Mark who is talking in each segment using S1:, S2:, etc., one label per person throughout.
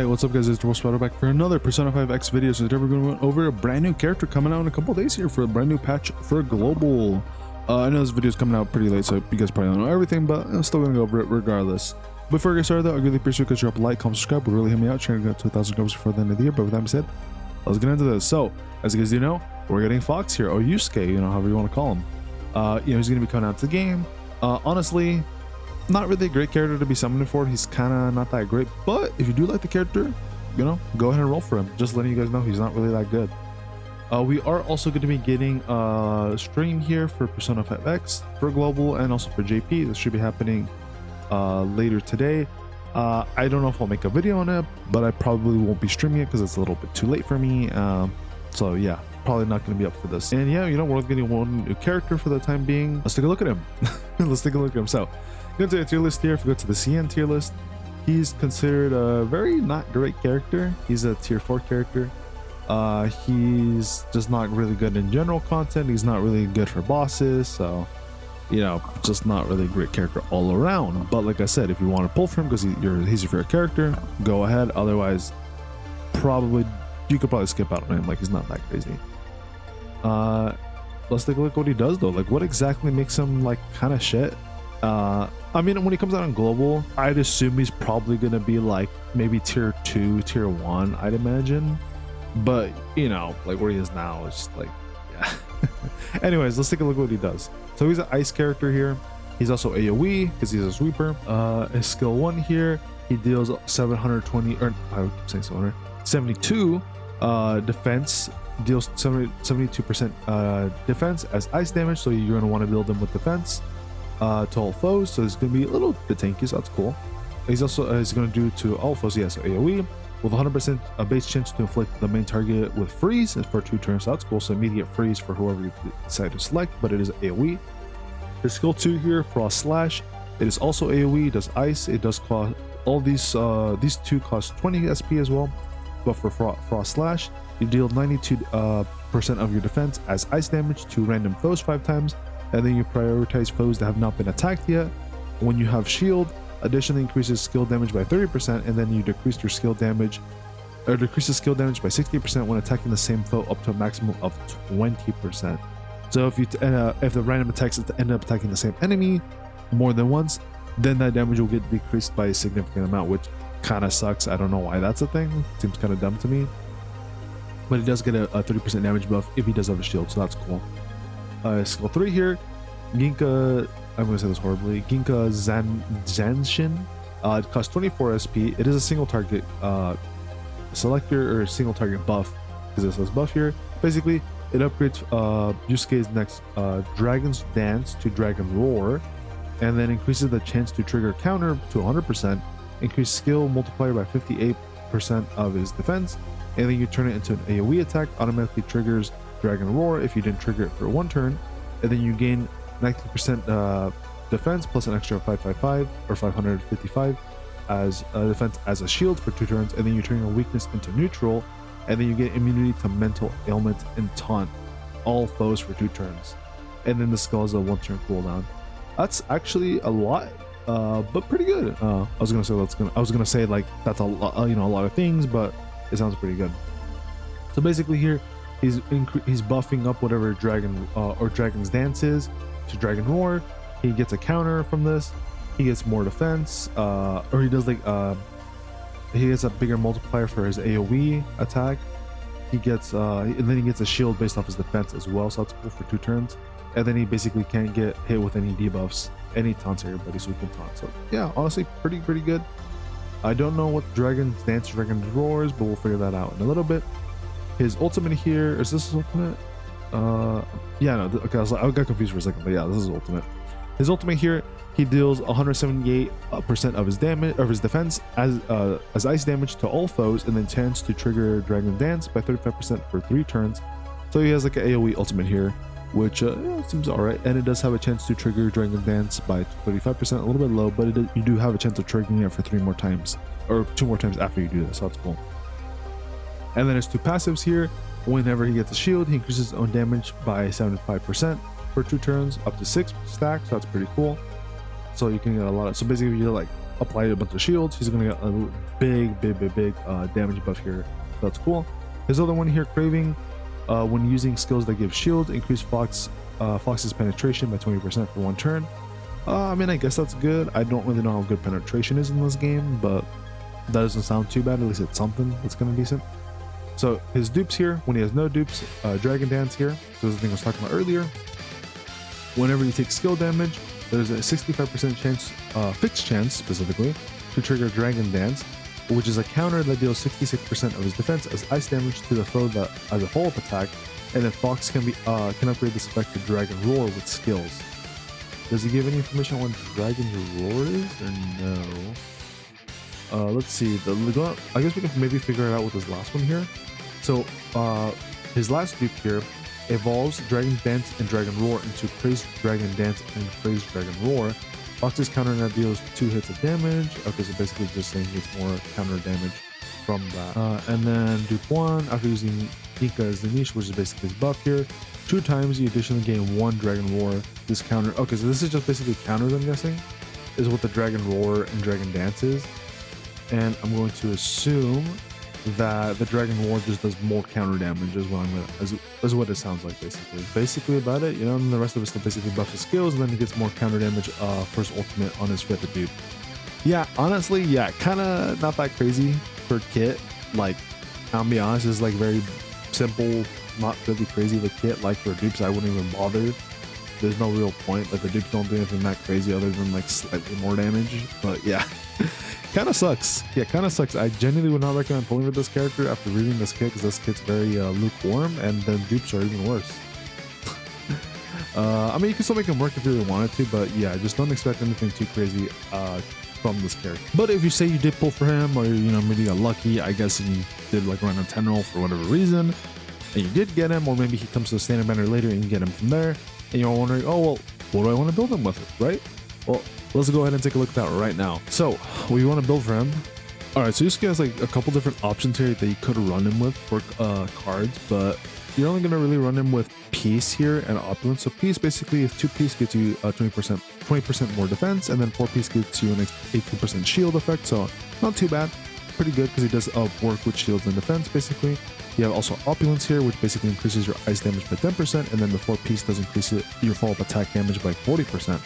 S1: Alright, what's up guys, it's Spider back for another Persona 5X video. So today we're going to go over a brand new character coming out in a couple days here for a brand new patch for Global. I know this video is coming out pretty late, so you guys probably don't know everything, but I'm still going to go over it regardless. Before I get started though, I really appreciate it because you drop a like, comment, subscribe, would really help me out, trying to get to 1,000 subscribers before the end of the year. But with that being said, let's get into this. So, as you guys do know, we're getting Fox here, or Yusuke, you know, however you want to call him. He's going to be coming out to the game. Honestly, not really a great character to be summoning for. He's kind of not that great, but if you do like the character, you know, go ahead and roll for him. Just letting you guys know he's not really that good. We are also going to be getting a stream here for Persona 5X for Global and also for JP. This should be happening later today. I don't know if I'll make a video on it, but I probably won't be streaming it because it's a little bit too late for me. So yeah, probably not going to be up for this. And yeah, you know, we're getting one new character for the time being. Let's take a look at him. Let's take a look at him. So go to the tier list here. If we go to the CN tier list, he's considered a very not great character. He's a tier 4 character. He's just not really good in general content. He's not really good for bosses, so you know, just not really a great character all around. But like I said, if you want to pull for him because he's your favorite character, go ahead. Otherwise, you could probably skip out on him. Like, he's not that crazy. Let's take a look at what he does though. Like, what exactly makes him like kind of shit? I mean, when he comes out on Global, I'd assume he's probably gonna be like maybe tier 2, tier 1, I'd imagine. But you know, like where he is now, it's just like, yeah. Anyways, let's take a look at what he does. So he's an ice character here. He's also AoE because he's a sweeper. His skill 1 here, he deals 720, or I would say 72 defense, deals 72% defense as ice damage. So you're gonna want to build him with defense to all foes, so it's gonna be a little bit tanky, so that's cool. He's also he's gonna do to all foes, yes, so AoE with 100% base chance to inflict the main target with freeze for 2 turns, so that's cool. So immediate freeze for whoever you decide to select, but it is AoE. His skill 2 here, Frost Slash, it is also AoE, does ice, it does cost all these two cost 20 SP as well. But for Frost Slash, you deal 92% of your defense as ice damage to random foes 5 times. And then you prioritize foes that have not been attacked yet. When you have shield, additionally increases skill damage by 30%, and then you decrease your skill damage, or decreases skill damage by 60% when attacking the same foe up to a maximum of 20%. So if the random attacks end up attacking the same enemy more than once, then that damage will get decreased by a significant amount, which kind of sucks. I don't know why that's a thing. Seems kind of dumb to me. But he does get a 30% damage buff if he does have a shield, so that's cool. Skill 3 here, Ginka, I'm going to say this horribly, Ginka Zanshin. It costs 24 SP. It is a single target selector, or single target buff, because it says buff here. Basically, it upgrades Yusuke's next Dragon's Dance to Dragon Roar, and then increases the chance to trigger counter to 100%, increase skill multiplier by 58% of his defense, and then you turn it into an AoE attack, automatically triggers Dragon Roar if you didn't trigger it for 1 turn, and then you gain 90% defense plus an extra 555 or 555 as defense as a shield for 2 turns, and then you turn your weakness into neutral, and then you get immunity to mental ailment and taunt all foes for 2 turns, and then the skill is a 1 turn cooldown. That's actually a lot, but pretty good. I was gonna say like that's a lot, you know, a lot of things, but it sounds pretty good. So basically here, he's buffing up whatever dragon or Dragon's Dance is to Dragon Roar. He gets a counter from this. He gets more defense, or he does like he gets a bigger multiplier for his AoE attack. He gets and then he gets a shield based off his defense as well, so that's cool for 2 turns. And then he basically can't get hit with any debuffs, any taunts everybody, so he can taunt. So yeah, honestly, pretty good. I don't know what Dragon's Dance, Dragon's Roar is, but we'll figure that out in a little bit. His ultimate here, is this his ultimate? Yeah, no, okay, I got confused for a second, but yeah, this is his ultimate. His ultimate here, he deals 178% of his damage, of his defense as ice damage to all foes, and then chance to trigger Dragon Dance by 35% for 3 turns. So he has like an AoE ultimate here, which yeah, seems alright, and it does have a chance to trigger Dragon Dance by 35%, a little bit low, but you do have a chance of triggering it for 3 more times, or 2 more times after you do this, so that's cool. And then his 2 passives here, whenever he gets a shield, he increases his own damage by 75% for 2 turns, up to 6 stacks, so that's pretty cool. So you can get a lot of, so basically if you like apply a bunch of shields, he's gonna get a big damage buff here. That's cool. His other one here, Craving, when using skills that give shield, increase Fox's penetration by 20% for 1 turn. I mean, I guess that's good. I don't really know how good penetration is in this game, but that doesn't sound too bad. At least it's something that's kind of decent. So his dupes here, when he has no dupes, Dragon Dance here. So this is the thing I was talking about earlier. Whenever you take skill damage, there's a 65% chance, fixed chance specifically, to trigger Dragon Dance, which is a counter that deals 66% of his defense as ice damage to the foe that as a follow-up attack, and then Fox can upgrade this effect to Dragon Roar with skills. Does he give any information on what Dragon Roar is, or no? Let's see. I guess we can maybe figure it out with his last one here. So his last dupe here evolves Dragon Dance and Dragon Roar into Crazed Dragon Dance and Crazed Dragon Roar. Fox's counter now deals 2 hits of damage. Okay, so basically just saying it's more counter damage from that. And then dupe 1, after using Nika as the niche, which is basically his buff here, 2 times you additionally gain 1 Dragon Roar. This counter, okay, so this is just basically counters, I'm guessing, is what the Dragon Roar and Dragon Dance is. And I'm going to assume that the Dragon Roar just does more counter damage is what it sounds like basically about it, you know. And the rest of us basically buff his skills, and then he gets more counter damage for his ultimate on his 5th dupe. Yeah, honestly, yeah, kind of not that crazy for kit. Like, I'll be honest, it's like very simple, not really crazy. The kit, like for dupes, I wouldn't even bother. There's no real point. Like the dupes don't do anything that crazy other than like slightly more damage. But yeah. Kind of sucks. Yeah, kind of sucks. I genuinely would not recommend pulling with this character after reading this kit, because this kit's very lukewarm, and then dupes are even worse. I mean, you can still make him work if you really wanted to, but yeah, just don't expect anything too crazy from this character. But if you say you did pull for him, or you know, maybe you got lucky, I guess, and you did like run a 10 roll for whatever reason, and you did get him, or maybe he comes to the standard banner later and you get him from there, and you're wondering, oh well, what do I want to build him with, right? Well, let's go ahead and take a look at that right now. So we want to build for him. All right, so Yusuke has like a couple different options here that you could run him with for cards, but you're only going to really run him with Peace here and Opulence. So Peace basically is 2 Peace gets you 20% more defense, and then 4 Peace gets you an 18% shield effect. So not too bad, pretty good, because he does work with shields and defense basically. You have also Opulence here, which basically increases your ice damage by 10%, and then the 4 Peace does increase your follow-up attack damage by 40%.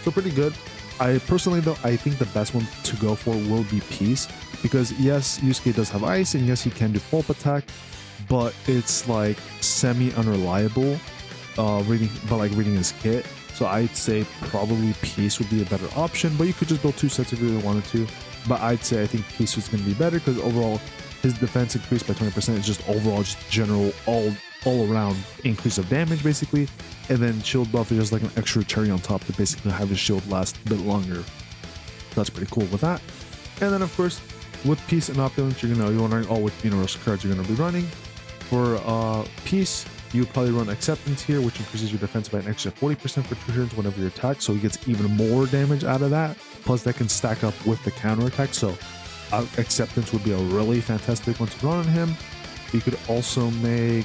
S1: So pretty good. I personally though, I think the best one to go for will be Peace, because yes, Yusuke does have ice, and yes, he can do follow-up attack, but it's like semi-unreliable reading his kit. So I'd say probably Peace would be a better option, but you could just build 2 sets if you really wanted to. But I'd say I think Peace was going to be better, because overall his defense increased by 20%. It's just overall just general all around increase of damage basically, and then shield buff is just like an extra cherry on top to basically have his shield last a bit longer. That's pretty cool with that. And then of course with Peace and Opulence, you're wondering, oh, what universal cards you're going to be running. For Peace, you would probably run Acceptance here, which increases your defense by an extra 40% for 2 turns whenever you attack, so he gets even more damage out of that. Plus that can stack up with the counter attack, so Acceptance would be a really fantastic one to run on him. You could also make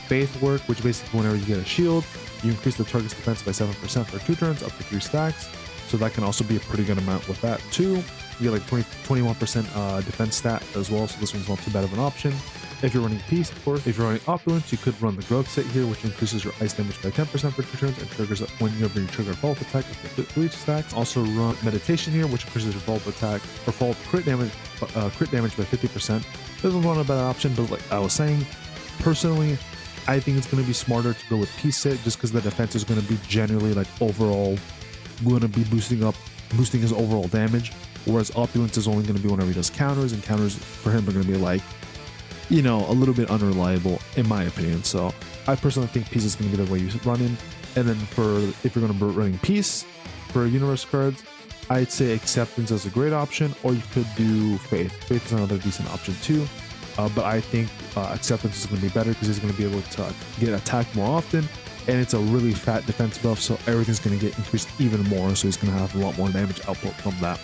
S1: Faith work, which basically whenever you get a shield, you increase the target's defense by 7% for 2 turns, up to 3 stacks. So that can also be a pretty good amount with that too. You get like 21% defense stat as well, so this one's not too bad of an option. If you're running Peace, of course. If you're running Opulence, you could run the Growth set here, which increases your ice damage by 10% for 2 turns and triggers whenever you trigger a follow-up attack up to 3 stacks. Also run Meditation here, which increases your follow-up attack or follow-up crit damage by 50%. This one's not a bad option, but like I was saying, personally, I think it's going to be smarter to go with Peace set, just because the defense is going to be generally like overall going to be boosting his overall damage, whereas Opulence is only going to be whenever he does counters, and counters for him are going to be like, you know, a little bit unreliable in my opinion. So I personally think Peace is going to be the way you run in. And then if you're going to be running Peace for universe cards, I'd say Acceptance is a great option, or you could do Faith. Faith is another decent option too, but I think Acceptance is going to be better, because he's going to be able to get attacked more often, and it's a really fat defense buff, so everything's going to get increased even more, so he's going to have a lot more damage output from that.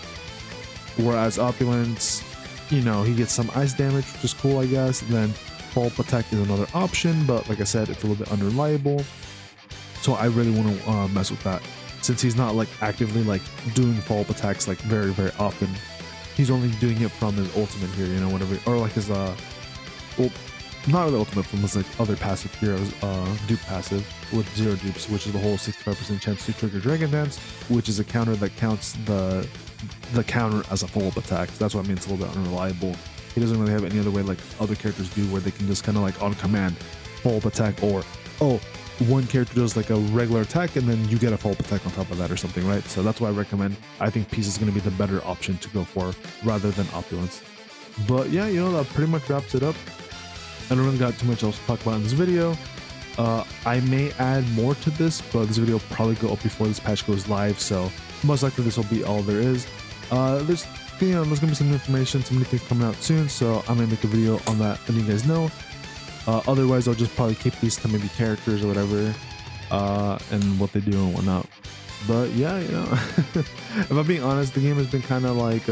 S1: Whereas Opulence, you know, he gets some ice damage, which is cool, I guess. And then follow-up attack is another option, but like I said, it's a little bit unreliable, so I really want to mess with that. since he's not like actively like doing follow-up attacks like very, very often. He's only doing it from his ultimate here, you know, whatever, or like his well, not really ultimate, from his like other passive heroes, dupe passive with 0 dupes, which is the whole 65% chance to trigger Dragon Dance, which is a counter that counts the counter as a follow-up attack. So that's what I mean, it's a little bit unreliable. He doesn't really have any other way like other characters do, where they can just kind of like on command follow-up attack, or one character does like a regular attack and then you get a follow-up attack on top of that or something, right? So that's why I recommend, I think Peace is going to be the better option to go for rather than Opulence. But yeah, you know, that pretty much wraps it up. I don't really got too much else to talk about in this video. I may add more to this, but this video will probably go up before this patch goes live, so most likely this will be all there is. There's gonna be some information, some new things coming out soon, so I may make a video on that letting you guys know. Otherwise, I'll just probably keep these to maybe characters or whatever, and what they do and whatnot. But yeah, you know, if I'm being honest, the game has been kind of like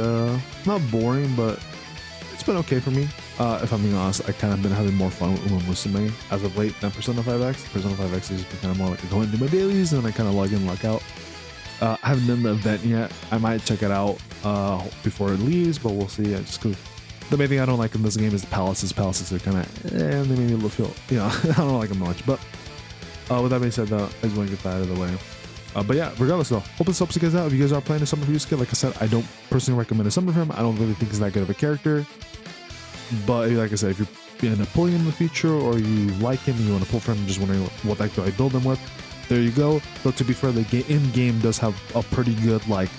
S1: not boring, but it's been okay for me. If I'm being honest, I kind of been having more fun with Uma Musume as of late than Persona 5X. Persona 5X has been kind of more like I go into my dailies and I kind of log in, log out. I haven't done the event yet. I might check it out before it leaves, but we'll see. Just cause the main thing I don't like in this game is the palaces. Palaces are kind of, they made me a little feel, you know, I don't like them much. But with that being said, though, I just want to get that out of the way. But yeah, regardless though, hope this helps you guys out. If you guys are playing a summon for Yusuke, like I said, I don't personally recommend a summon for him. I don't really think he's that good of a character. But like I said, if you end up pulling him in the future, or you like him and you want to pull for him, just wondering what deck do I build him with, there you go. Though to be fair, the in-game does have a pretty good like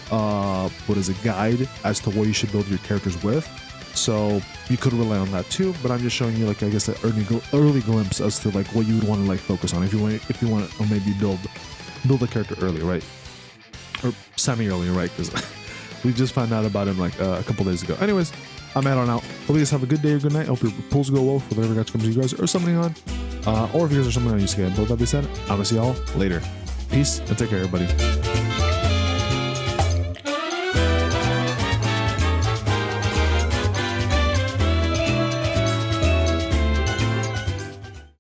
S1: guide as to what you should build your characters with. So you could rely on that too. But I'm just showing you like, I guess, an early glimpse as to like what you would want to like focus on if you want to maybe build a character early, right? Or semi-early, right? Because we just found out about him like a couple days ago. Anyways, I'm head on out. Hope you guys have a good day or good night. Hope your pulls go well for whatever gacha comes to you guys are summoning on. Or if you guys are summoning on Yusuke. But with that being said, I'm gonna see y'all later. Peace and take care, everybody.